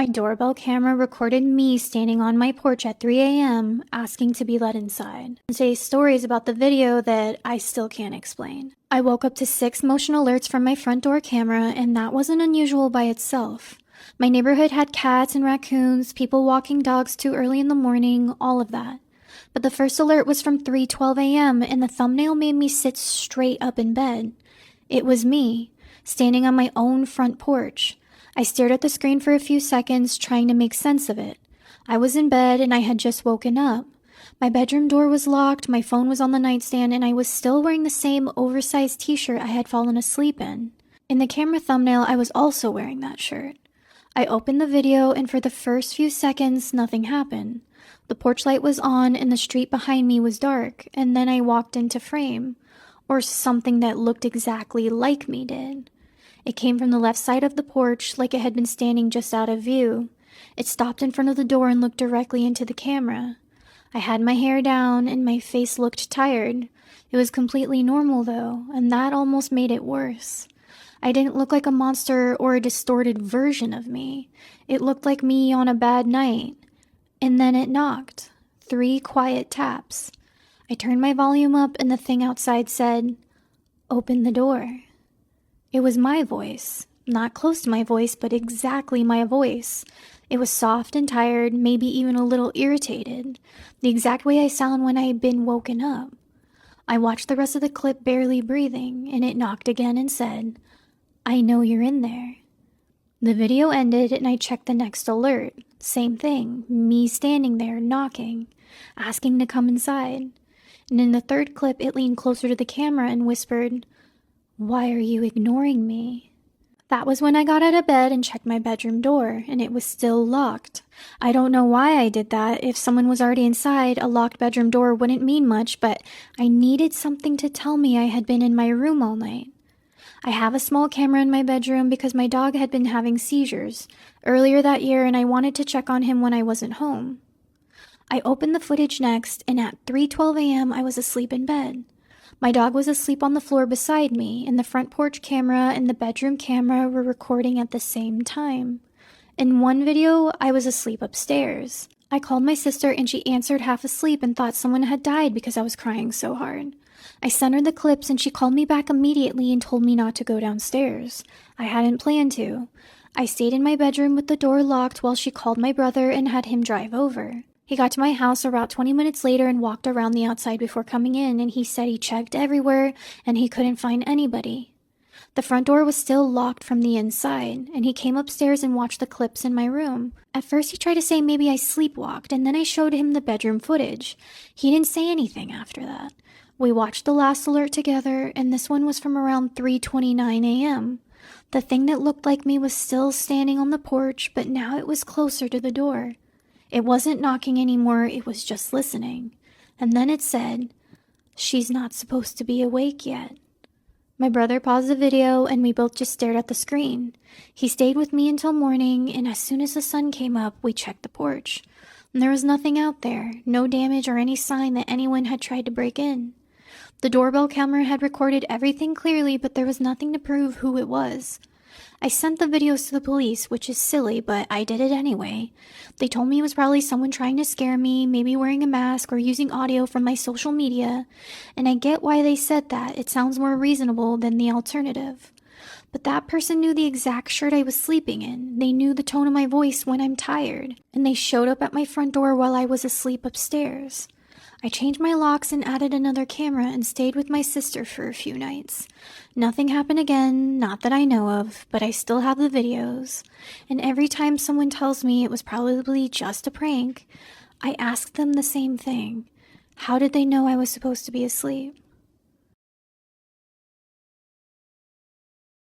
My doorbell camera recorded me standing on my porch at 3 a.m. asking to be let inside. Today's story is about the video that I still can't explain. I woke up to 6 motion alerts from my front door camera, and that wasn't unusual by itself. My neighborhood had cats and raccoons, people walking dogs too early in the morning, all of that. But the first alert was from 3:12 a.m. and the thumbnail made me sit straight up in bed. It was me, standing on my own front porch. I stared at the screen for a few seconds, trying to make sense of it. I was in bed and I had just woken up. My bedroom door was locked, my phone was on the nightstand, and I was still wearing the same oversized t-shirt I had fallen asleep in. In the camera thumbnail, I was also wearing that shirt. I opened the video, and for the first few seconds, nothing happened. The porch light was on and the street behind me was dark, and then I walked into frame, or something that looked exactly like me did. It came from the left side of the porch, like it had been standing just out of view. It stopped in front of the door and looked directly into the camera. I had my hair down and my face looked tired. It was completely normal though, and that almost made it worse. I didn't look like a monster or a distorted version of me. It looked like me on a bad night. And then it knocked. 3 quiet taps. I turned my volume up and the thing outside said, "Open the door." It was my voice. Not close to my voice, but exactly my voice. It was soft and tired, maybe even a little irritated. The exact way I sound when I've been woken up. I watched the rest of the clip barely breathing, and it knocked again and said, "I know you're in there." The video ended and I checked the next alert. Same thing, me standing there, knocking, asking to come inside. And in the third clip, it leaned closer to the camera and whispered, "Why are you ignoring me?" That was when I got out of bed and checked my bedroom door, and it was still locked. I don't know why I did that. If someone was already inside, a locked bedroom door wouldn't mean much, but I needed something to tell me I had been in my room all night. I have a small camera in my bedroom because my dog had been having seizures earlier that year, and I wanted to check on him when I wasn't home. I opened the footage next, and at 3:12 a.m. I was asleep in bed. My dog was asleep on the floor beside me, and the front porch camera and the bedroom camera were recording at the same time. In one video, I was asleep upstairs. I called my sister and she answered half asleep and thought someone had died because I was crying so hard. I sent her the clips and she called me back immediately and told me not to go downstairs. I hadn't planned to. I stayed in my bedroom with the door locked while she called my brother and had him drive over. He got to my house about 20 minutes later and walked around the outside before coming in, and he said he checked everywhere and he couldn't find anybody. The front door was still locked from the inside, and he came upstairs and watched the clips in my room. At first he tried to say maybe I sleepwalked, and then I showed him the bedroom footage. He didn't say anything after that. We watched the last alert together, and this one was from around 3:29 a.m. The thing that looked like me was still standing on the porch, but now it was closer to the door. It wasn't knocking anymore, it was just listening. And then it said, "She's not supposed to be awake yet." My brother paused the video and we both just stared at the screen. He stayed with me until morning, and as soon as the sun came up, we checked the porch. And there was nothing out there, no damage or any sign that anyone had tried to break in. The doorbell camera had recorded everything clearly, but there was nothing to prove who it was. I sent the videos to the police, which is silly, but I did it anyway. They told me it was probably someone trying to scare me, maybe wearing a mask or using audio from my social media. And I get why they said that. It sounds more reasonable than the alternative. But that person knew the exact shirt I was sleeping in. They knew the tone of my voice when I'm tired. And they showed up at my front door while I was asleep upstairs. I changed my locks and added another camera and stayed with my sister for a few nights. Nothing happened again, not that I know of, but I still have the videos. And every time someone tells me it was probably just a prank, I ask them the same thing. How did they know I was supposed to be asleep?